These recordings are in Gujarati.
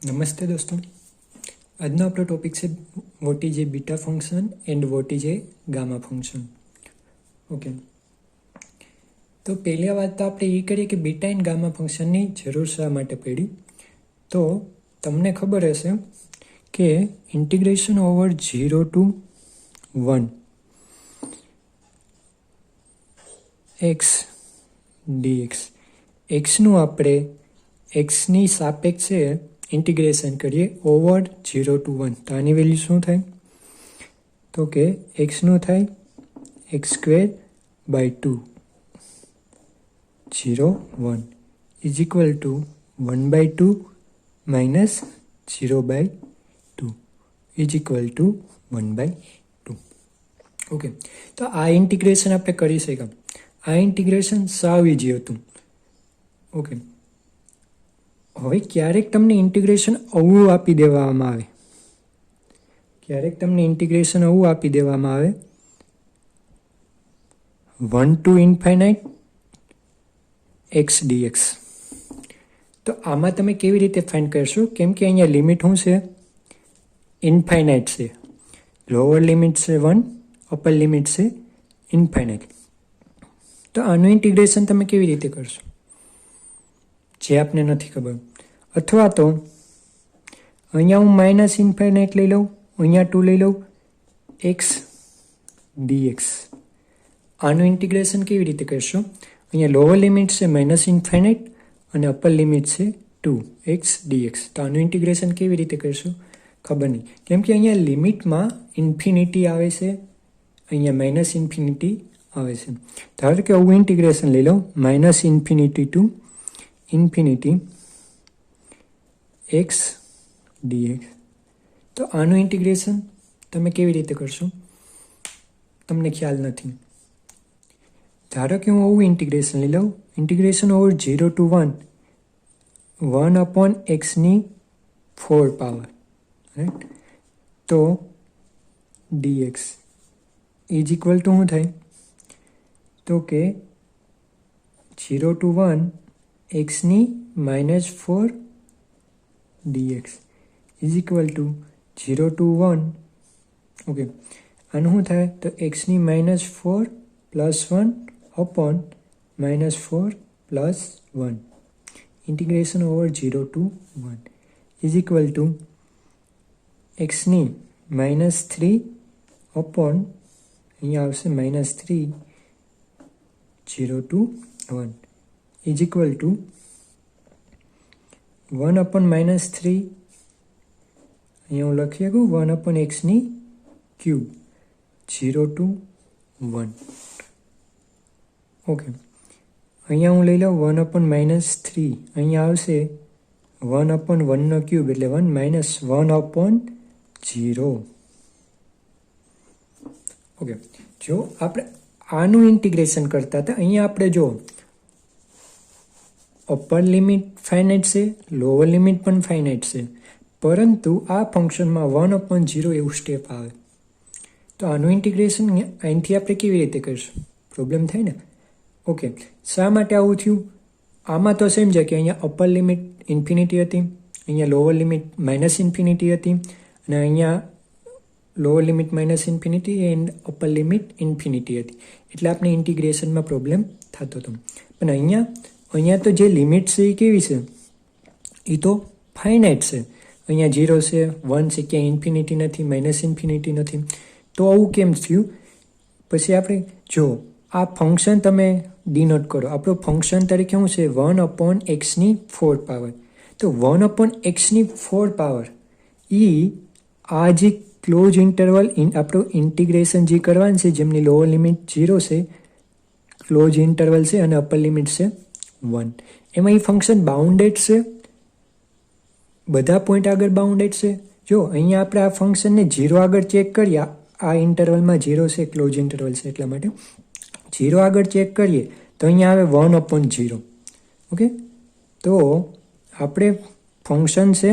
नमस्ते दोस्तों। આજનો આપણો ટોપિક છે what is A beta function and what is A gamma function. Okay, તો પહેલી વાત તો આપણે એ કરીએ કે બીટા એન્ડ ગામા ફંક્શનની જરૂર શા માટે પડી. તો તમને ખબર હશે કે integration over 0 to 1 x dx એક્સનું આપણે એક્સની સાપેક્ષે ઇન્ટિગ્રેશન કરીએ ઓવર 0 to 1. તો આની વેલ્યુ શું થાય? તો કે એક્સનું થાય x²/2 0 1 is equal to 1/2 minus 0/2 is equal to 1/2. Okay, તો આ ઇન્ટિગ્રેશન આપણે કરી શક્યા. આ ઇન્ટિગ્રેશન સાવ ઇઝી હતું. ઓકે, હવે ક્યારેક તમને ઇન્ટિગ્રેશન આવું આપી દેવામાં આવે, (1 to infinite x dx). તો આમાં તમે કેવી રીતે ફાઇન્ડ કરશો? કેમ કે અહીંયા લિમિટ શું છે? ઇન્ફાઇનાઇટ છે. લોઅર લિમિટ છે 1, અપર લિમિટ છે ઇન્ફાઇનાઇટ. તો આનું ઇન્ટિગ્રેશન તમે કેવી રીતે કરશો જે આપને નથી ખબર? અથવા તો અહીંયા હું માઇનસ ઇન્ફાઇનાઇટ લઈ લઉં, અહીંયા 2 લઈ લઉં, x dx. આનું ઇન્ટિગ્રેશન કેવી રીતે કરશો? અહીંયા લોઅર લિમિટ છે માઇનસ ઇન્ફાઇનાઇટ અને અપર લિમિટ છે 2x dx. તો આનું ઇન્ટિગ્રેશન કેવી રીતે કરશો? ખબર નહીં, કેમ કે અહીંયા લિમિટમાં ઇન્ફિનિટી આવે છે, અહીંયા માઇનસ ઇન્ફિનિટી આવે છે. ધારો કે આવું ઇન્ટિગ્રેશન લઈ લઉં, minus infinity two infinity x dx. તો આનું ઇન્ટિગ્રેશન તમે કેવી રીતે કરશો? તમને ખ્યાલ નથી. ધારો કે હું આવું ઇન્ટિગ્રેશન લઈ લઉં, integration over 0 to 1 1/x⁴ right. તો dx ઇઝ ઇક્વલ ટુ શું થાય? તો કે 0 to 1 x⁻⁴ dx is equal to 0 to 1. Okay, આનું શું થાય? તો x⁻⁴ +1 upon -4 + 1 integration over 0 to 1 is equal to x⁻³ upon અહીંયા આવશે -3 0 to 1 is equal to 1 upon -3. અહીંયા હું લખી શકું 1 upon x³ 0 to 1. ઓકે, અહીંયા હું લઈ લઉં 1 upon -3, અહીંયા આવશે 1 upon 1³ એટલે 1 minus 1 upon 0. ઓકે, જો આપણે આનું ઇન્ટિગ્રેશન કરતા હતા, અહીંયા આપણે જો અપર લિમિટ ફાઇનાઇટ છે, લોઅર લિમિટ પણ ફાઇનાઇટ છે, પરંતુ આ ફંક્શનમાં 1 upon 0 એવું સ્ટેપ આવે. તો આનું ઇન્ટિગ્રેશન અહીંથી આપણે કેવી રીતે કરીશું? પ્રોબ્લેમ થાય ને. ઓકે, શા માટે આવું થયું? આમાં તો સમજાય કે અહીંયા અપર લિમિટ ઇન્ફિનિટી હતી, અહીંયા લોઅર લિમિટ માઇનસ ઇન્ફિનિટી હતી, અને અહીંયા lower limit minus infinity and upper limit infinity હતી. એટલે આપણે ઇન્ટિગ્રેશનમાં પ્રોબ્લેમ થતો હતો. પણ અહીંયા તો જે લિમિટ છે એ કેવી છે? એ તો ફાઇનાઇટ છે. અહીંયા 0 છે, 1 છે, ક્યાંય ઇન્ફિનિટી નથી, માઇનસ ઇન્ફિનિટી નથી. તો આવું કેમ થયું? પછી આપણે જો આ ફંક્શન તમે ડિનોટ કરો, આપણું ફંક્શન તરીકે શું છે? 1 upon x⁴. તો 1 upon x⁴ એ આ જે ક્લોઝ ઇન્ટરવલ આપણું ઇન્ટિગ્રેશન જે કરવાનું છે, જેમની લોઅર લિમિટ 0 છે, ક્લોઝ ઇન્ટરવલ છે, અને અપર લિમિટ છે 1, એમાં એ ફંક્શન બાઉન્ડેડ છે, બધા પોઈન્ટ આગળ બાઉન્ડેડ છે. જો અહીંયા આપણે આ ફંક્શનને 0 આગળ ચેક કરીએ, આ ઇન્ટરવલમાં 0 છે, ક્લોઝ ઇન્ટરવલ છે એટલા માટે 0 આગળ ચેક કરીએ તો અહીંયા આવે 1 upon 0. ઓકે, તો આપણે ફંક્શન છે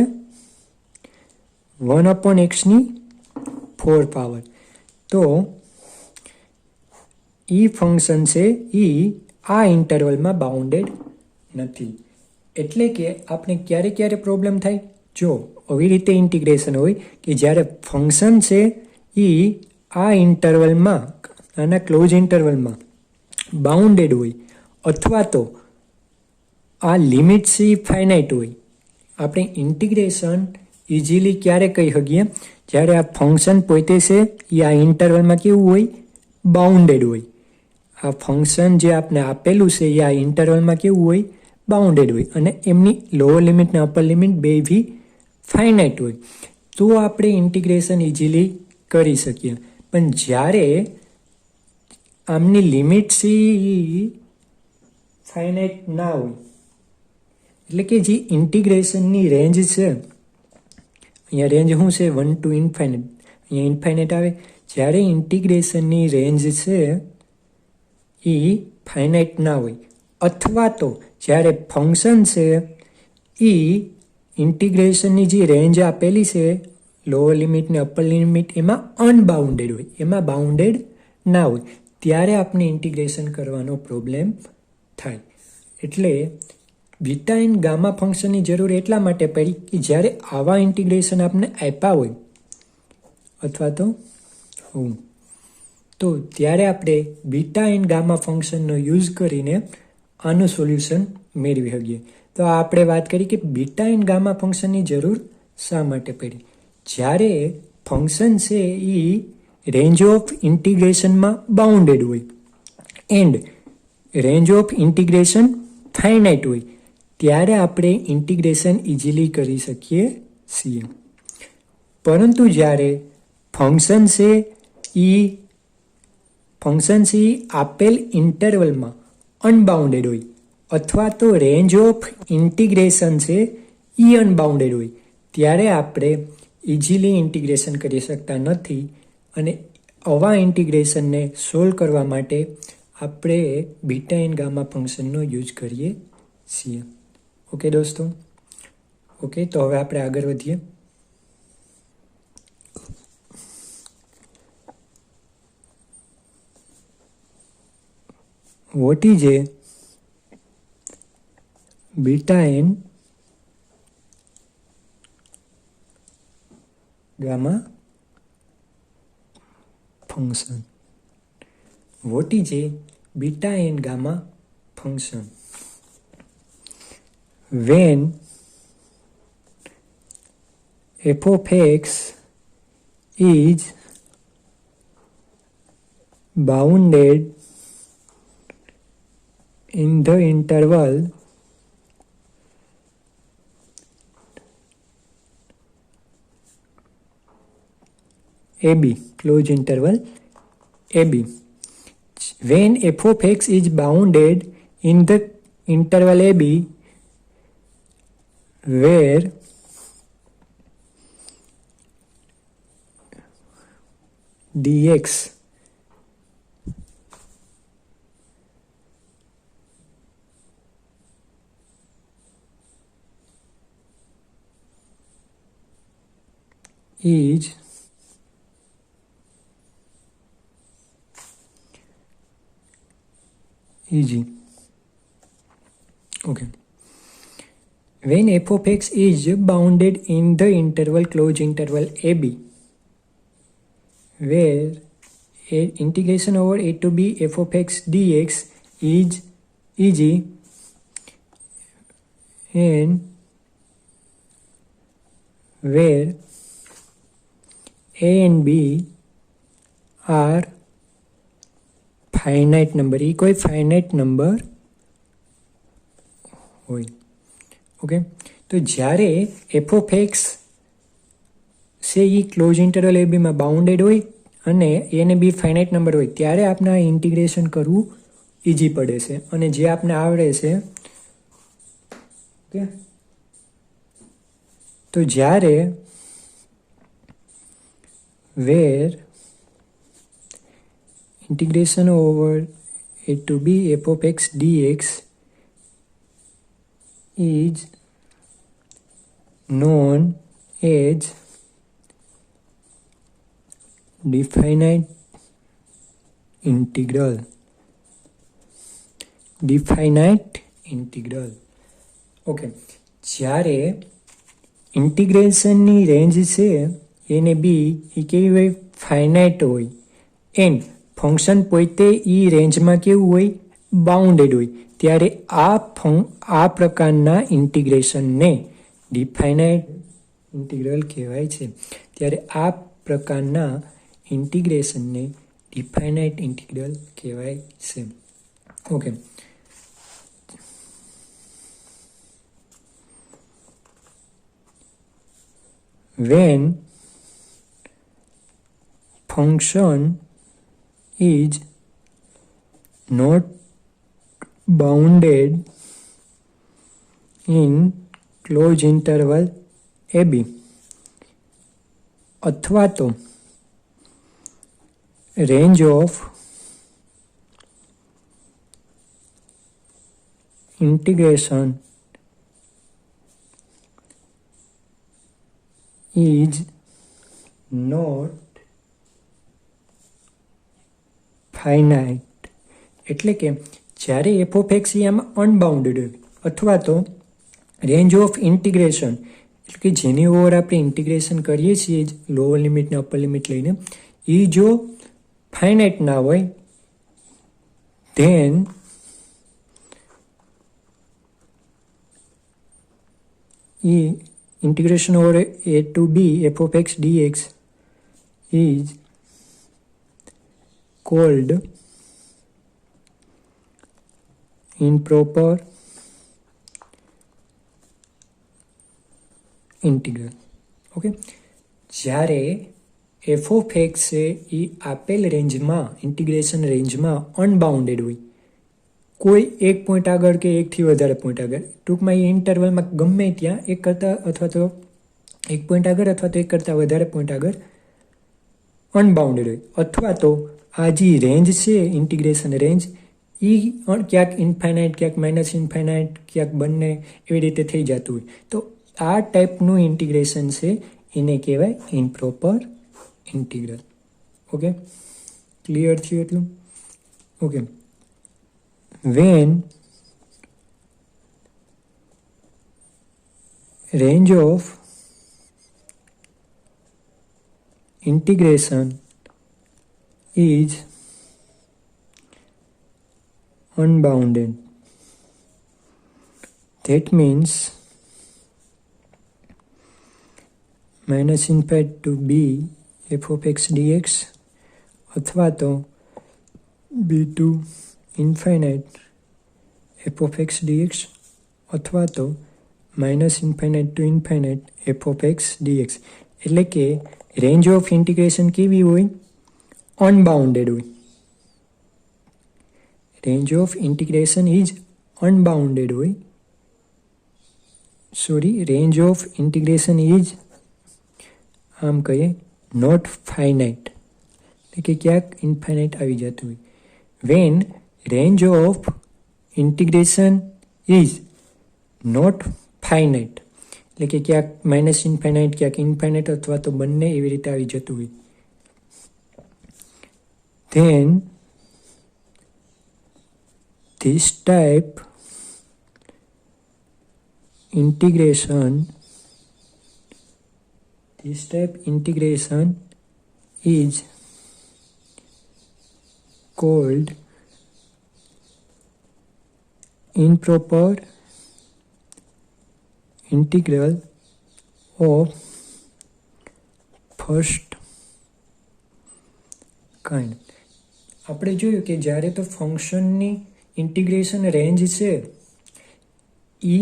1 upon x⁴. તો એ ફંક્શન છે એ આ ઇન્ટરવલમાં બાઉન્ડેડ નથી. એટલે કે આપણે ક્યારે પ્રોબ્લેમ થાય? જો આવી રીતે ઇન્ટિગ્રેશન હોય કે જ્યારે ફંક્શન છે એ આ ઇન્ટરવલમાં, આના ક્લોઝ ઇન્ટરવલમાં બાઉન્ડેડ હોય અથવા તો આ લિમિટ સી ફાઇનાઇટ હોય, આપણે ઇન્ટિગ્રેશન ઇઝીલી ક્યારે કહી શકીએ? જ્યારે આ ફંક્શન પોતે છે એ આ ઇન્ટરવલમાં કેવું હોય? બાઉન્ડેડ હોય. આ ફંક્શન જે આપણે આપેલું છે એ આ ઇન્ટરવલમાં કેવું હોય? બાઉન્ડેડ હોય અને એમની લોઅર લિમિટ ને અપર લિમિટ બે બી ફાઇનાઇટ હોય, તો આપણે ઇન્ટિગ્રેશન ઇઝીલી કરી શકીએ. પણ જ્યારે આમની લિમિટ સી ફાઇનાઇટ ના હોય, એટલે કે જે ઇન્ટિગ્રેશનની રેન્જ છે, અહીંયા રેન્જ શું છે? 1 to ઇન્ફાઇનાઇટ, અહીંયા ઇન્ફાઇનાઇટ આવે. જ્યારે ઇન્ટિગ્રેશનની રેન્જ છે એ ફાઇનાઇટ ના હોય અથવા તો જ્યારે ફંક્શન છે એ ઇન્ટિગ્રેશનની જે રેન્જ આપેલી છે લોઅર લિમિટ ને અપર લિમિટ એમાં અનબાઉન્ડેડ હોય, એમાં બાઉન્ડેડ ના હોય, ત્યારે આપણે ઇન્ટિગ્રેશન કરવાનો પ્રોબ્લેમ થાય. એટલે બીટા એન્ડ ગામા ફંક્શનની જરૂર એટલા માટે પડી કે જ્યારે આવા ઇન્ટિગ્રેશન આપણે આપ્યા હોય અથવા તો ત્યારે આપણે બીટા એન્ડ ગામા ફંક્શનનો યુઝ કરીને આનું સોલ્યુશન મેળવી શકીએ. તો આપણે વાત કરી કે બીટા એન્ડ ગામા ફંક્શનની જરૂર શા માટે પડી? જ્યારે ફંક્શન છે એ રેન્જ ઓફ ઇન્ટિગ્રેશનમાં બાઉન્ડેડ હોય and range of integration finite હોય, ત્યારે આપણે ઇન્ટિગ્રેશન ઇઝીલી કરી શકીએ છીએ. પરંતુ જ્યારે ફંક્શન છે આપેલ ઇન્ટરવલમાં અનબાઉન્ડેડ હોય અથવા તો રેન્જ ઓફ ઇન્ટિગ્રેશન છે એ અનબાઉન્ડેડ હોય, ત્યારે આપણે ઇઝીલી ઇન્ટિગ્રેશન કરી શકતા નથી અને આવા ઇન્ટિગ્રેશનને સોલ્વ કરવા માટે આપણે બીટા એન્ડ ગામા ફંક્શનનો યુઝ કરીએ છીએ. ઓકે દોસ્તો, ઓકે, તો હવે આપણે આગળ વધીએ. What is a beta and gamma function? What is a beta and gamma function? When f of x is bounded in the interval AB, close interval AB. When f of x is bounded in the interval AB, where dx is easy. Okay. When f of x is bounded in the interval closed interval AB, where integration over a to b f of x dx is easy, and where a and b are finite number, એ કોઈ finite number હોય. ઓકે, તો જ્યારે એફ ઓફ એક્સ છે એ ક્લોઝ ઇન્ટરવલ એ બીમાં બાઉન્ડેડ હોય અને એ ને બી ફાઇનાઇટ નંબર હોય, ત્યારે આપણે આ ઇન્ટિગ્રેશન કરવું ઇઝી પડે છે. અને જે આપણે આવડે છે, ઓકે, તો જ્યારે where integration over a to b f of x dx is known as definite integral. Definite integral. Okay, જ્યારે ઇન્ટિગ્રેશનની રેન્જ છે એને બી એ કેવી હોય? ફાઇનાઇટ હોય. એન્ડ ફંક્શન પોતે એ રેન્જમાં કેવું હોય? બાઉન્ડેડ હોય. ત્યારે આ પ્રકારના ઇન્ટિગ્રેશનને ડિફાઇનાઇટ ઇન્ટિગ્રલ કહેવાય છે. ત્યારે આ પ્રકારના ઇન્ટિગ્રેશનને ડિફાઇનાઇટ ઇન્ટિગ્રલ કહેવાય છે. Okay. When function is not bounded in closed interval AB અથવા તો range of integration is not finite. એટલે કે જ્યારે એફ ઓફ એક્સ આમાં અનબાઉન્ડેડ હોય અથવા તો રેન્જ ઓફ ઇન્ટિગ્રેશન એટલે કે જેની ઓવર આપણે ઇન્ટિગ્રેશન કરીએ છીએ લોઅર લિમિટ ને અપર લિમિટ લઈને એ જો ફાઇનાઇટ ના હોય ધેન એ integration over a to b f of x dx is called improper integral. Okay, જ્યારે એફ ઓફ એક્સ છે એ આપેલ રેન્જમાં ઇન્ટિગ્રેશન રેન્જમાં અનબાઉન્ડેડ હોય, કોઈ એક પોઈન્ટ આગળ કે એકથી વધારે પોઈન્ટ આગળ, ટૂંકમાં એ ઇન્ટરવલમાં ગમે ત્યાં એક કરતાં અથવા તો એક પોઈન્ટ આગળ અથવા તો એક કરતાં વધારે પોઈન્ટ આગળ અનબાઉન્ડેડ હોય, અથવા તો આ જે રેન્જ છે ઇન્ટિગ્રેશન રેન્જ એ ક્યાંક ઇન્ફાઇનાઇટ ક્યાંક માઇનસ ઇન્ફાઇનાઇટ ક્યાંક બંને એવી રીતે થઈ જતું હોય, તો આ ટાઈપનું ઇન્ટિગ્રેશન છે એને કહેવાય ઇમ્પ્રોપર ઇન્ટિગ્રલ. ઓકે, ક્લિયર થયું એટલું? Okay. When range of integration is unbounded, that means minus infinite to b f of x dx અથવા તો b to infinite f of x dx અથવા તો minus infinite to infinite f of x dx. એટલે કે રેન્જ ઓફ ઇન્ટિગ્રેશન કેવી હોય? અનબાઉન્ડેડ હોય. Range of integration is unbounded હોય. રેન્જ ઓફ ઇન્ટિગ્રેશન ઇઝ આમ કહીએ નોટ ફાઇનાઇટ, એટલે કે ક્યાંક ઇન્ફાઇનાઇટ આવી જતું હોય. When range of integration is not finite, એટલે કે ક્યાંક માઇનસ ઇન્ફાઇનાઇટ ક્યાંક ઇન્ફાઇનાઇટ અથવા તો બંને એવી રીતે આવી જતું હોય, then this type integration is called improper integral of first kind. આપણે જોયું કે જ્યારે તો ફંક્શનની ઇન્ટિગ્રેશન રેન્જ છે એ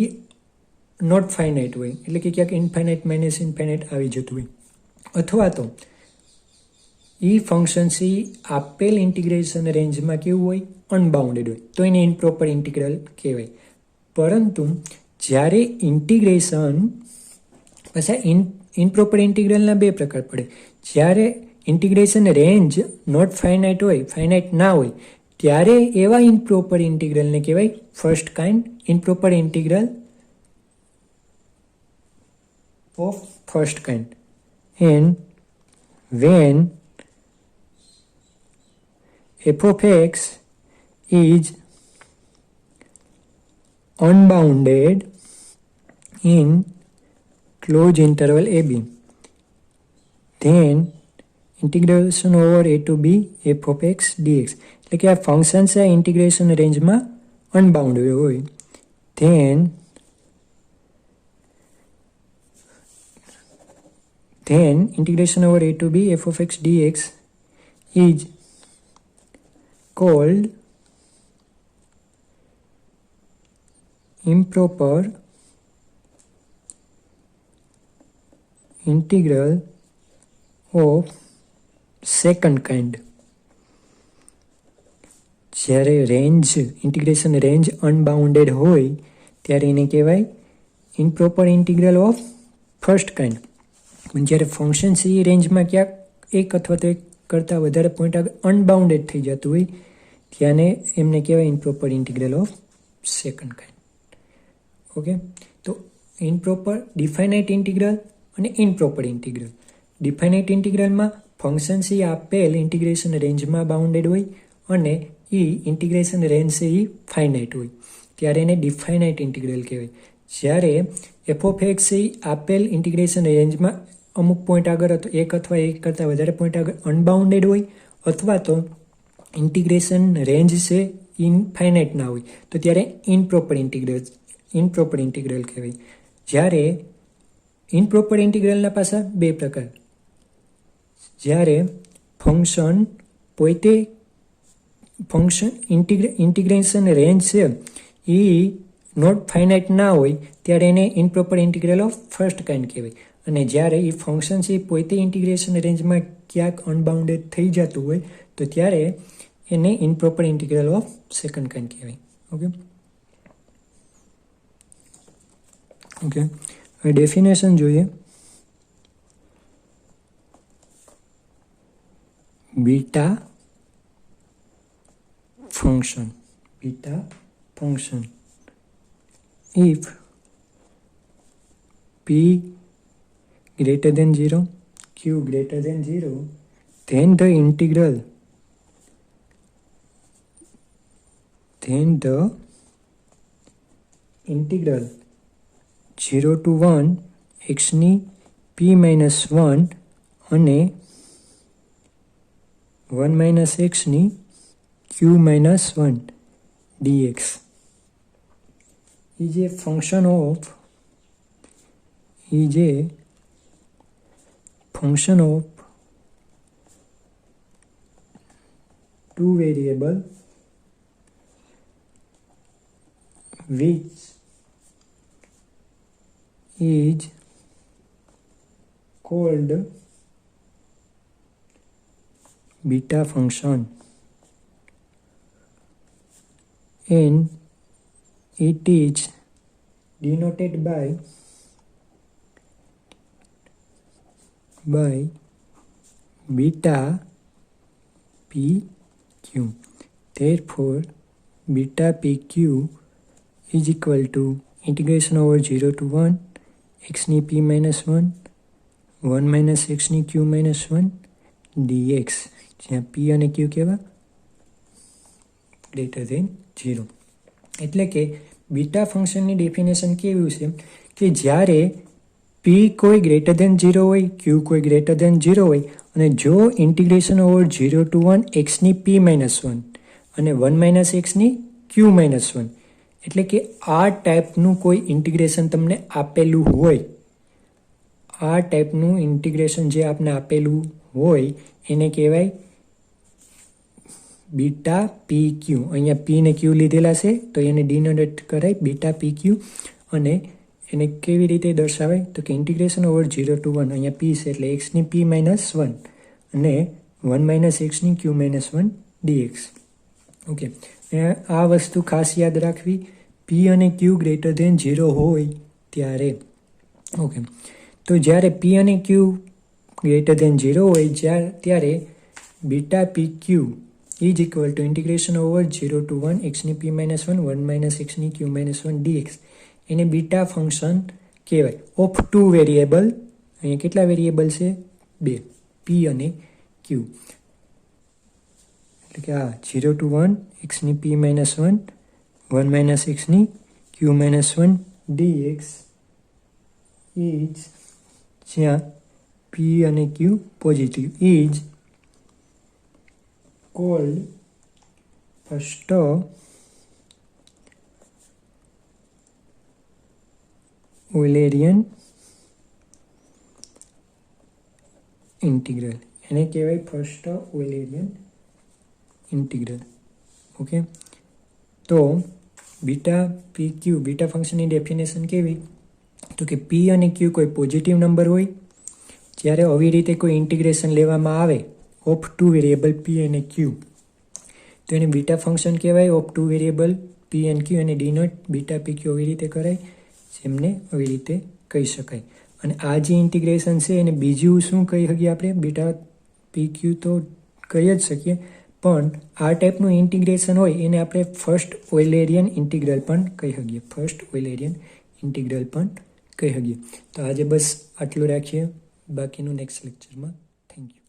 નોટ ફાઇનાઇટ હોય, એટલે કે ક્યાંક ઇન્ફાઇનાઇટ માઇનસ ઇન્ફાઇનાઇટ આવી જતું હોય, અથવા તો એ ફંક્શન છે આપેલ ઇન્ટિગ્રેશન રેન્જમાં કેવું હોય? અનબાઉન્ડેડ હોય, તો એને ઇમ્પ્રોપર ઇન્ટિગ્રલ કહેવાય. પરંતુ જ્યારે ઇન્ટિગ્રેશન પાછા ઇમ્પ્રોપર ઇન્ટિગ્રલના બે પ્રકાર પડે. જ્યારે ઇન્ટિગ્રેશન રેન્જ નોટ ફાઇનાઇટ હોય, ફાઇનાઇટ ના હોય, ત્યારે એવા ઇમ્પ્રોપર ઇન્ટિગ્રલને કહેવાય first kind improper integral of first kind. And when f of x is unbounded in close interval AB. Then integration over A to B f of x dx. એટલે કે આ ફંક્શન છે ઇન્ટિગ્રેશન રેન્જમાં અનબાઉન્ડ હોય. Then integration over A to B f of x dx is called improper integral of second kind. જ્યારે રેન્જ ઇન્ટિગ્રેશન રેન્જ અનબાઉન્ડેડ હોય ત્યારે એને કહેવાય improper integral of first kind. જ્યારે ફંક્શન છે એ રેન્જમાં ક્યાંક એક અથવા તો એક કરતાં વધારે પોઈન્ટ આગળ અનબાઉન્ડેડ થઈ જતું હોય ત્યારે એમને કહેવાય improper integral of second kind. Okay, તો ઇમ્પ્રોપર ડિફાઇનાઇટ ઇન્ટિગ્રલ અને ઇનપ્રોપર ઇન્ટિગ્રલ. ડિફાઇનાઇટ ઇન્ટિગ્રલમાં ફંક્શન છે આપેલ ઇન્ટિગ્રેશન રેન્જમાં બાઉન્ડેડ હોય અને એ ઇન્ટિગ્રેશન રેન્જ છે એ ફાઇનાઇટ હોય ત્યારે એને ડિફાઇનાઇટ ઇન્ટિગ્રલ કહેવાય. જ્યારે એફ ઓફ એક્સ એ આપેલ ઇન્ટિગ્રેશન રેન્જમાં અમુક પોઈન્ટ આગળ હતો એક અથવા એક કરતાં વધારે પોઈન્ટ આગળ અનબાઉન્ડેડ હોય અથવા તો ઇન્ટિગ્રેશન રેન્જ છે ઇનફાઇનાઇટ ના હોય તો ત્યારે ઇનપ્રોપર ઇન્ટિગ્રલ કહેવાય. જ્યારે ઇનપ્રોપર ઇન્ટિગ્રલના પાછા બે પ્રકાર. જ્યારે ફંક્શન પોતે ઇન્ટિગ્રેશન રેન્જ છે એ નોટ ફાઇનાઇટ ના હોય ત્યારે એને ઇનપ્રોપર ઇન્ટિગ્રલ ઓફ ફર્સ્ટ કાઇન્ડ કહેવાય. અને જ્યારે એ ફંક્શન છે પોતે ઇન્ટિગ્રેશન રેન્જમાં ક્યાંક અનબાઉન્ડેડ થઈ જતું હોય તો ત્યારે એને ઇનપ્રોપર ઇન્ટિગ્રલ ઓફ સેકન્ડ કાઇન્ડ કહેવાય. ઓકે, હવે ડેફિનેશન જોઈએ. Beta function if p greater than 0 q greater than 0 then the integral 0 to 1 x ની p minus 1 અને 1 minus x ની q minus 1 dx is a function of two variable which is called beta function and it is denoted by beta pq. Therefore beta pq is equal to integration over 0 to 1 x ની p minus 1 1 minus x ની q minus 1 dx જ્યાં p અને q કેવા ગ્રેટર ધેન 0. એટલે કે બીટા ફંક્શનની ડેફિનેશન કેવું છે કે જ્યારે p કોઈ ગ્રેટર ધેન 0 હોય q કોઈ ગ્રેટર ધેન 0 હોય અને જો ઇન્ટિગ્રેશન ઓવર 0 ટુ 1 x ની p માઇનસ 1 અને 1 માઇનસ x ની q માઇનસ 1 એટલે કે આ ટાઈપનું કોઈ ઇન્ટિગ્રેશન તમને આપેલું હોય આ ટાઈપનું ઇન્ટિગ્રેશન જે આપને આપેલું હોય એને કહેવાય બીટા પી ક્યુ. અહીંયા પી ને ક્યુ લીધેલા છે તો એને ડિનોટેટ કરાય બીટા પી ક્યુ અને એને કેવી રીતે દર્શાવાય તો કે ઇન્ટિગ્રેશન ઓવર 0 ટુ 1 અહીંયા પી છે એટલે એક્સની પી માઇનસ 1 અને 1 માઇનસ એક્સની ક્યુ માઇનસ 1 ડીએક્સ. ઓકે, આ વસ્તુ ખાસ યાદ રાખવી પી અને ક્યુ ગ્રેટર ધેન 0 હોય ત્યારે. ઓકે, તો જ્યારે પી અને ક્યુ ગ્રેટર ધેન 0 હોય ત્યારે beta p Q is equal to integration over 0 to 1 x ની p minus 1 1 minus x ની q minus 1 dx એને બીટા ફંક્શન કહેવાય ઓફ ટુ વેરિયેબલ. અહીંયા કેટલા વેરિયેબલ છે? 2, p અને q. એટલે કે આ 0 to 1 x ની p minus 1 1 minus x ની q minus 1 dx ઇઝ જ્યાં પી અને q positive is called first Eulerian integral. એને કહેવાય ફર્સ્ટ ઓઇલેરિયન ઇન્ટિગ્રલ. ઓકે, તો બીટા પી ક્યુ બીટા ફંક્શનની ડેફિનેશન કેવી? તો કે પી અને ક્યુ કોઈ પોઝિટિવ નંબર હોય જ્યારે આવી રીતે કોઈ ઇન્ટિગ્રેશન લેવામાં આવે ઓફ ટુ વેરિયેબલ પી અને ક્યુ, તો એને બીટા ફંક્શન કહેવાય of two variable p and q, અને ડિનોટ બીટા પી ક્યુ આવી રીતે કરાય, જેમને આવી રીતે કહી શકાય. અને આ જે ઇન્ટિગ્રેશન છે એને બીજું શું કહી શકીએ આપણે? બીટા પી ક્યુ તો કહી જ શકીએ, પણ આ ટાઈપનું ઇન્ટિગ્રેશન હોય એને આપણે ફર્સ્ટ ઓઇલેરિયન ઇન્ટિગ્રલ પણ કહી શકીએ. ફર્સ્ટ ઓઇલેરિયન ઇન્ટિગ્રલ પણ કહી શકીએ. તો આજે બસ આટલું રાખીએ, બાકીનું નેક્સ્ટ લેક્ચરમાં. Thank you.